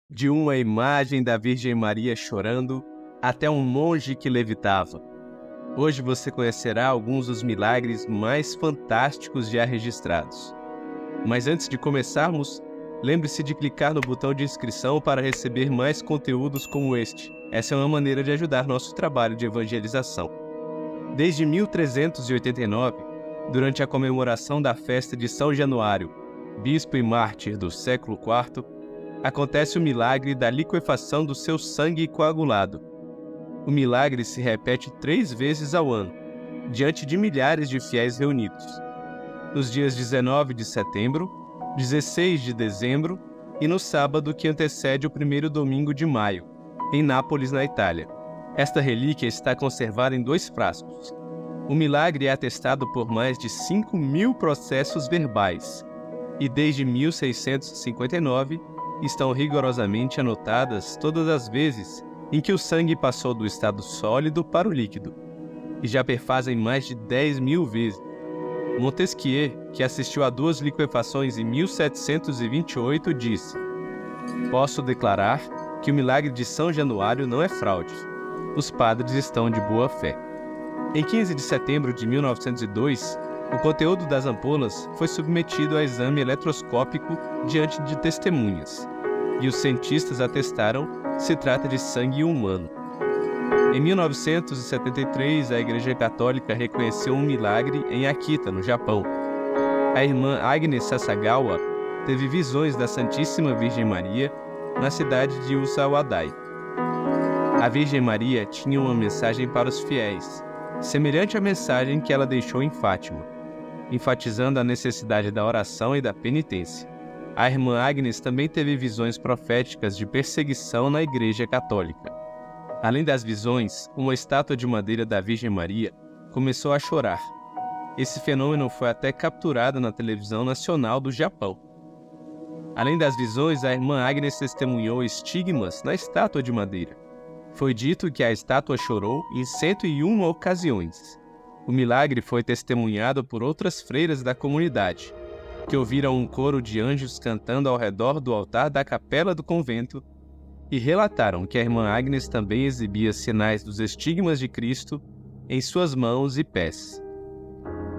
De uma imagem da Virgem Maria chorando até um monge que levitava. Hoje você conhecerá alguns dos milagres mais fantásticos já registrados. Mas antes de começarmos, lembre-se de clicar no botão de inscrição para receber mais conteúdos como este. Essa é uma maneira de ajudar nosso trabalho de evangelização. Desde 1389, durante a comemoração da festa de São Januário, bispo e mártir do século IV, acontece o milagre da liquefação do seu sangue coagulado. O milagre se repete 3 vezes ao ano, diante de milhares de fiéis reunidos. Nos dias 19 de setembro, 16 de dezembro e no sábado que antecede o primeiro domingo de maio, em Nápoles, na Itália. Esta relíquia está conservada em 2 frascos. O milagre é atestado por mais de 5.000 processos verbais e desde 1659 estão rigorosamente anotadas todas as vezes em que o sangue passou do estado sólido para o líquido, e já perfazem mais de 10.000 vezes. Montesquieu, que assistiu a 2 liquefações em 1728, disse: "Posso declarar que o milagre de São Januário não é fraude. Os padres estão de boa fé." Em 15 de setembro de 1902, o conteúdo das ampolas foi submetido a exame eletroscópico diante de testemunhas, e os cientistas atestaram que se trata de sangue humano. Em 1973, a Igreja Católica reconheceu um milagre em Akita, no Japão. A irmã Agnes Sasagawa teve visões da Santíssima Virgem Maria na cidade de Usawadai. A Virgem Maria tinha uma mensagem para os fiéis, semelhante à mensagem que ela deixou em Fátima, enfatizando a necessidade da oração e da penitência. A irmã Agnes também teve visões proféticas de perseguição na Igreja Católica. Além das visões, uma estátua de madeira da Virgem Maria começou a chorar. Esse fenômeno foi até capturado na televisão nacional do Japão. Além das visões, a irmã Agnes testemunhou estigmas na estátua de madeira. Foi dito que a estátua chorou em 101 ocasiões. O milagre foi testemunhado por outras freiras da comunidade, que ouviram um coro de anjos cantando ao redor do altar da capela do convento e relataram que a irmã Agnes também exibia sinais dos estigmas de Cristo em suas mãos e pés.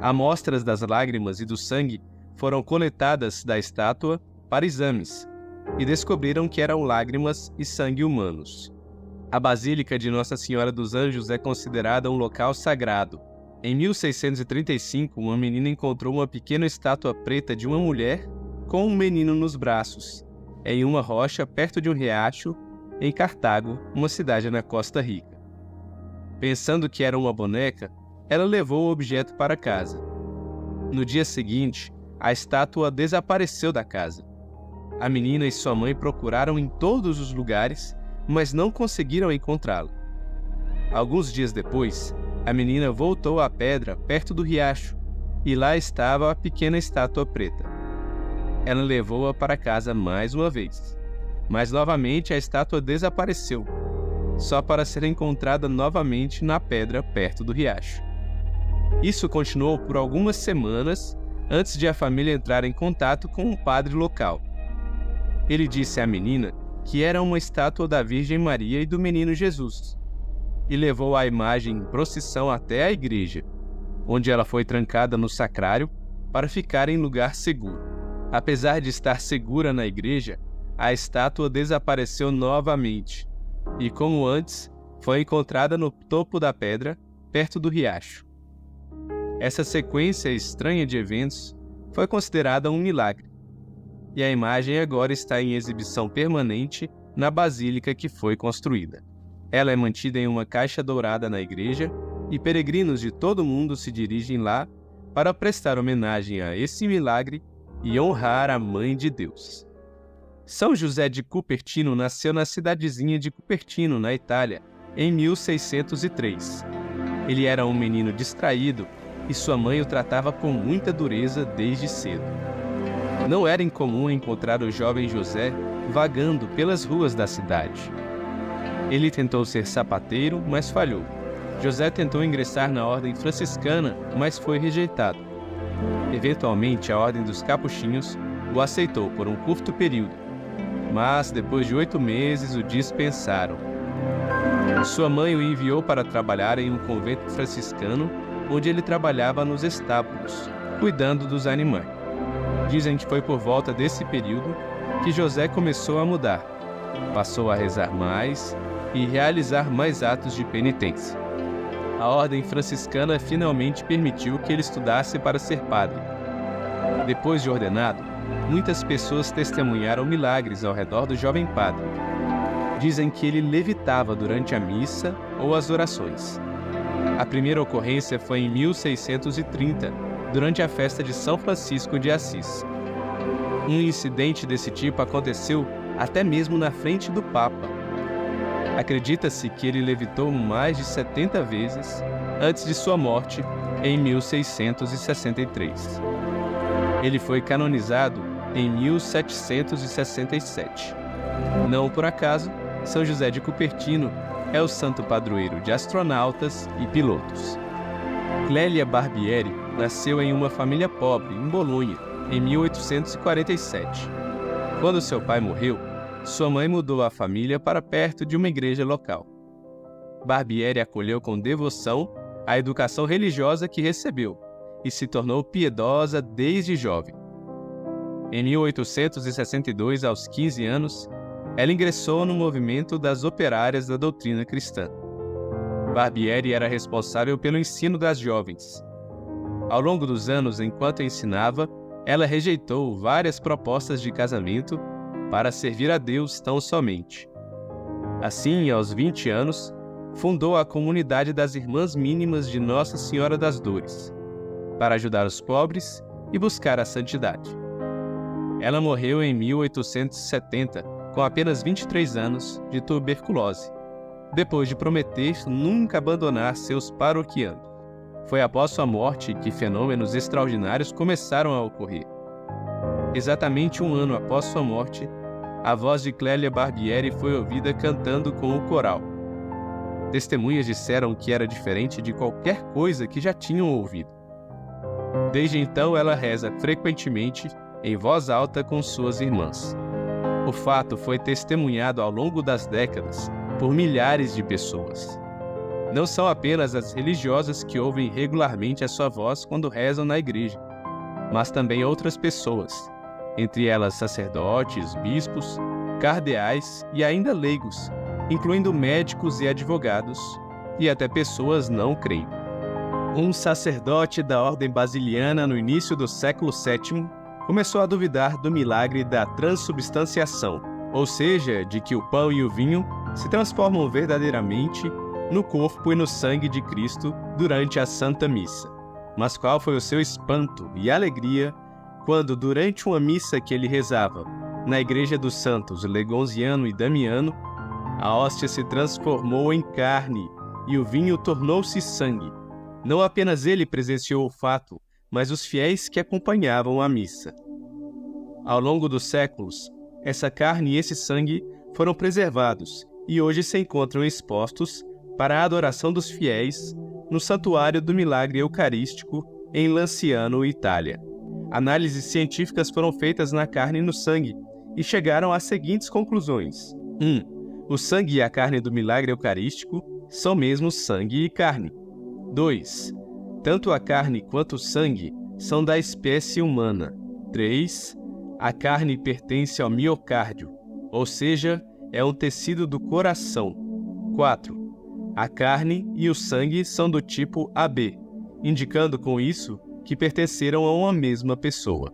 Amostras das lágrimas e do sangue foram coletadas da estátua para exames e descobriram que eram lágrimas e sangue humanos. A Basílica de Nossa Senhora dos Anjos é considerada um local sagrado. Em 1635, uma menina encontrou uma pequena estátua preta de uma mulher com um menino nos braços, em uma rocha perto de um riacho, em Cartago, uma cidade na Costa Rica. Pensando que era uma boneca, ela levou o objeto para casa. No dia seguinte, a estátua desapareceu da casa. A menina e sua mãe procuraram em todos os lugares, mas não conseguiram encontrá-la. Alguns dias depois, a menina voltou à pedra perto do riacho, e lá estava a pequena estátua preta. Ela levou-a para casa mais uma vez, mas novamente a estátua desapareceu, só para ser encontrada novamente na pedra perto do riacho. Isso continuou por algumas semanas antes de a família entrar em contato com um padre local. Ele disse à menina que era uma estátua da Virgem Maria e do menino Jesus, e levou a imagem em procissão até a igreja, onde ela foi trancada no sacrário para ficar em lugar seguro. Apesar de estar segura na igreja, a estátua desapareceu novamente e, como antes, foi encontrada no topo da pedra, perto do riacho. Essa sequência estranha de eventos foi considerada um milagre, e a imagem agora está em exibição permanente na basílica que foi construída. Ela é mantida em uma caixa dourada na igreja e peregrinos de todo o mundo se dirigem lá para prestar homenagem a esse milagre e honrar a Mãe de Deus. São José de Cupertino nasceu na cidadezinha de Cupertino, na Itália, em 1603. Ele era um menino distraído e sua mãe o tratava com muita dureza desde cedo. Não era incomum encontrar o jovem José vagando pelas ruas da cidade. Ele tentou ser sapateiro, mas falhou. José tentou ingressar na ordem franciscana, mas foi rejeitado. Eventualmente, a ordem dos capuchinhos o aceitou por um curto período, mas depois de 8 meses o dispensaram. Sua mãe o enviou para trabalhar em um convento franciscano, onde ele trabalhava nos estábulos, cuidando dos animais. Dizem que foi por volta desse período que José começou a mudar. Passou a rezar mais e realizar mais atos de penitência. A ordem franciscana finalmente permitiu que ele estudasse para ser padre. Depois de ordenado, muitas pessoas testemunharam milagres ao redor do jovem padre. Dizem que ele levitava durante a missa ou as orações. A primeira ocorrência foi em 1630, durante a festa de São Francisco de Assis. Um incidente desse tipo aconteceu até mesmo na frente do Papa. Acredita-se que ele levitou mais de 70 vezes antes de sua morte em 1663. Ele foi canonizado em 1767. Não por acaso, São José de Cupertino é o santo padroeiro de astronautas e pilotos. Clélia Barbieri nasceu em uma família pobre, em Bolonha, em 1847. Quando seu pai morreu, sua mãe mudou a família para perto de uma igreja local. Barbieri acolheu com devoção a educação religiosa que recebeu e se tornou piedosa desde jovem. Em 1862, aos 15 anos, ela ingressou no movimento das operárias da doutrina cristã. Barbieri era responsável pelo ensino das jovens. Ao longo dos anos, enquanto ensinava, ela rejeitou várias propostas de casamento para servir a Deus tão somente. Assim, aos 20 anos, fundou a comunidade das Irmãs Mínimas de Nossa Senhora das Dores, para ajudar os pobres e buscar a santidade. Ela morreu em 1870, com apenas 23 anos, de tuberculose, depois de prometer nunca abandonar seus paroquianos. Foi após sua morte que fenômenos extraordinários começaram a ocorrer. Exatamente um ano após sua morte, a voz de Clélia Barbieri foi ouvida cantando com o coral. Testemunhas disseram que era diferente de qualquer coisa que já tinham ouvido. Desde então, ela reza frequentemente em voz alta com suas irmãs. O fato foi testemunhado ao longo das décadas por milhares de pessoas. Não são apenas as religiosas que ouvem regularmente a sua voz quando rezam na igreja, mas também outras pessoas, entre elas sacerdotes, bispos, cardeais e ainda leigos, incluindo médicos e advogados, e até pessoas não crentes. Um sacerdote da ordem basiliana no início do século VII começou a duvidar do milagre da transubstanciação, ou seja, de que o pão e o vinho se transformam verdadeiramente no corpo e no sangue de Cristo durante a Santa Missa. Mas qual foi o seu espanto e alegria quando, durante uma missa que ele rezava na Igreja dos Santos Legonziano e Damiano, a hóstia se transformou em carne e o vinho tornou-se sangue. Não apenas ele presenciou o fato, mas os fiéis que acompanhavam a missa. Ao longo dos séculos, essa carne e esse sangue foram preservados e hoje se encontram expostos para a adoração dos fiéis no Santuário do Milagre Eucarístico em Lanciano, Itália. Análises científicas foram feitas na carne e no sangue e chegaram às seguintes conclusões. 1. O sangue e a carne do milagre eucarístico são mesmo sangue e carne. 2. Tanto a carne quanto o sangue são da espécie humana. 3. A carne pertence ao miocárdio, ou seja, é um tecido do coração. 4. A carne e o sangue são do tipo AB, indicando com isso que pertenceram a uma mesma pessoa.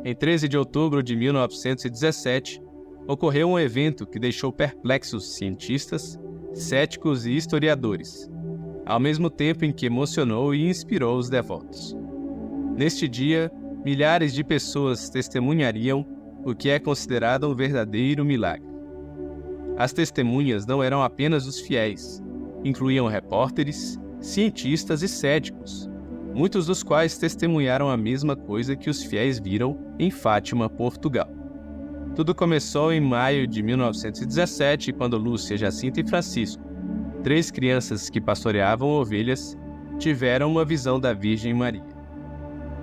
Em 13 de outubro de 1917, ocorreu um evento que deixou perplexos cientistas, céticos e historiadores, ao mesmo tempo em que emocionou e inspirou os devotos. Neste dia, milhares de pessoas testemunhariam o que é considerado um verdadeiro milagre. As testemunhas não eram apenas os fiéis, incluíam repórteres, cientistas e céticos, muitos dos quais testemunharam a mesma coisa que os fiéis viram em Fátima, Portugal. Tudo começou em maio de 1917, quando Lúcia, Jacinta e Francisco, 3 crianças que pastoreavam ovelhas, tiveram uma visão da Virgem Maria.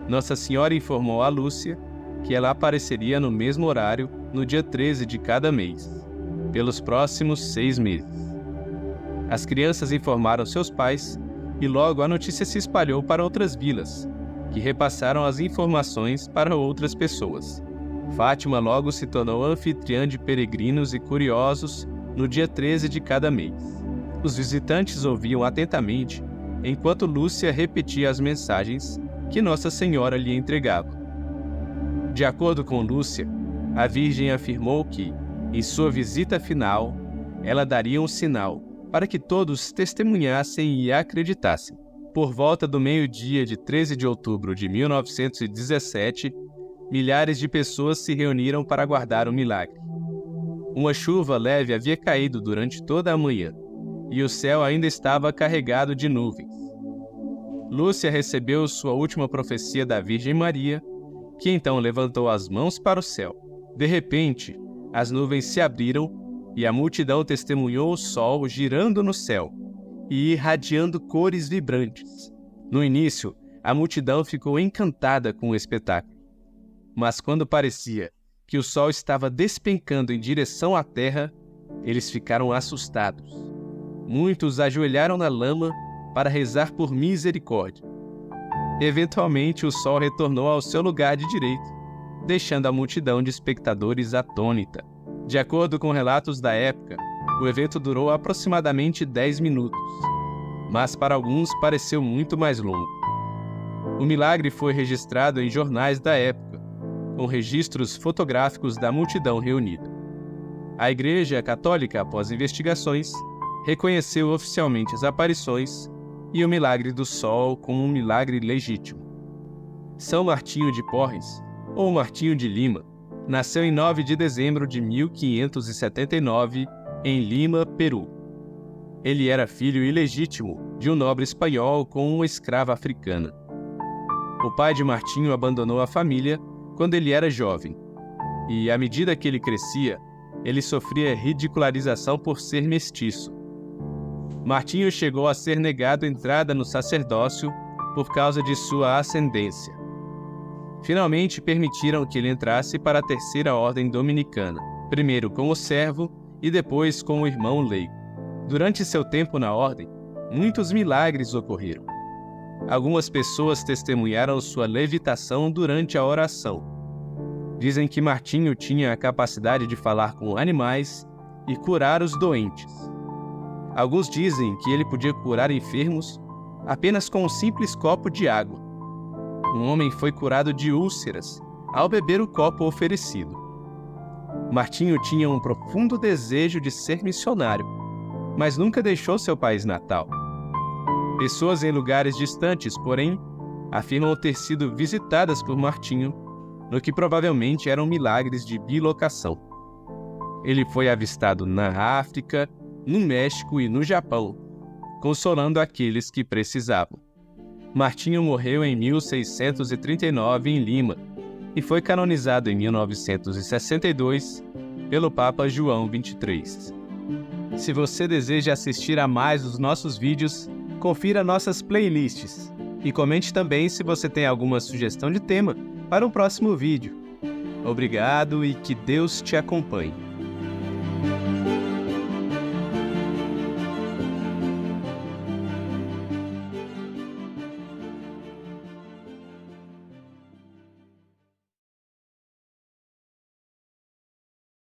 Nossa Senhora informou a Lúcia que ela apareceria no mesmo horário no dia 13 de cada mês, pelos próximos 6 meses. As crianças informaram seus pais e logo a notícia se espalhou para outras vilas, que repassaram as informações para outras pessoas. Fátima logo se tornou anfitriã de peregrinos e curiosos no dia 13 de cada mês. Os visitantes ouviam atentamente enquanto Lúcia repetia as mensagens que Nossa Senhora lhe entregava. De acordo com Lúcia, a Virgem afirmou que, em sua visita final, ela daria um sinal para que todos testemunhassem e acreditassem. Por volta do meio-dia de 13 de outubro de 1917, milhares de pessoas se reuniram para aguardar o milagre. Uma chuva leve havia caído durante toda a manhã, e o céu ainda estava carregado de nuvens. Lúcia recebeu sua última profecia da Virgem Maria, que então levantou as mãos para o céu. De repente, as nuvens se abriram e a multidão testemunhou o sol girando no céu e irradiando cores vibrantes. No início, a multidão ficou encantada com o espetáculo. Mas quando parecia que o sol estava despencando em direção à terra, eles ficaram assustados. Muitos ajoelharam na lama para rezar por misericórdia. Eventualmente, o sol retornou ao seu lugar de direito, deixando a multidão de espectadores atônita. De acordo com relatos da época, o evento durou aproximadamente 10 minutos, mas para alguns pareceu muito mais longo. O milagre foi registrado em jornais da época, com registros fotográficos da multidão reunida. A Igreja Católica, após investigações, reconheceu oficialmente as aparições e o milagre do sol como um milagre legítimo. São Martinho de Porres, ou Martinho de Lima, nasceu em 9 de dezembro de 1579, em Lima, Peru. Ele era filho ilegítimo de um nobre espanhol com uma escrava africana. O pai de Martinho abandonou a família quando ele era jovem, e à medida que ele crescia, ele sofria ridicularização por ser mestiço. Martinho chegou a ser negado entrada no sacerdócio por causa de sua ascendência. Finalmente permitiram que ele entrasse para a terceira ordem dominicana, primeiro como servo e depois como irmão leigo. Durante seu tempo na ordem, muitos milagres ocorreram. Algumas pessoas testemunharam sua levitação durante a oração. Dizem que Martinho tinha a capacidade de falar com animais e curar os doentes. Alguns dizem que ele podia curar enfermos apenas com um simples copo de água. Um homem foi curado de úlceras ao beber o copo oferecido. Martinho tinha um profundo desejo de ser missionário, mas nunca deixou seu país natal. Pessoas em lugares distantes, porém, afirmam ter sido visitadas por Martinho, no que provavelmente eram milagres de bilocação. Ele foi avistado na África, no México e no Japão, consolando aqueles que precisavam. Martinho morreu em 1639 em Lima e foi canonizado em 1962 pelo Papa João XXIII. Se você deseja assistir a mais os nossos vídeos, confira nossas playlists e comente também se você tem alguma sugestão de tema para um próximo vídeo. Obrigado e que Deus te acompanhe.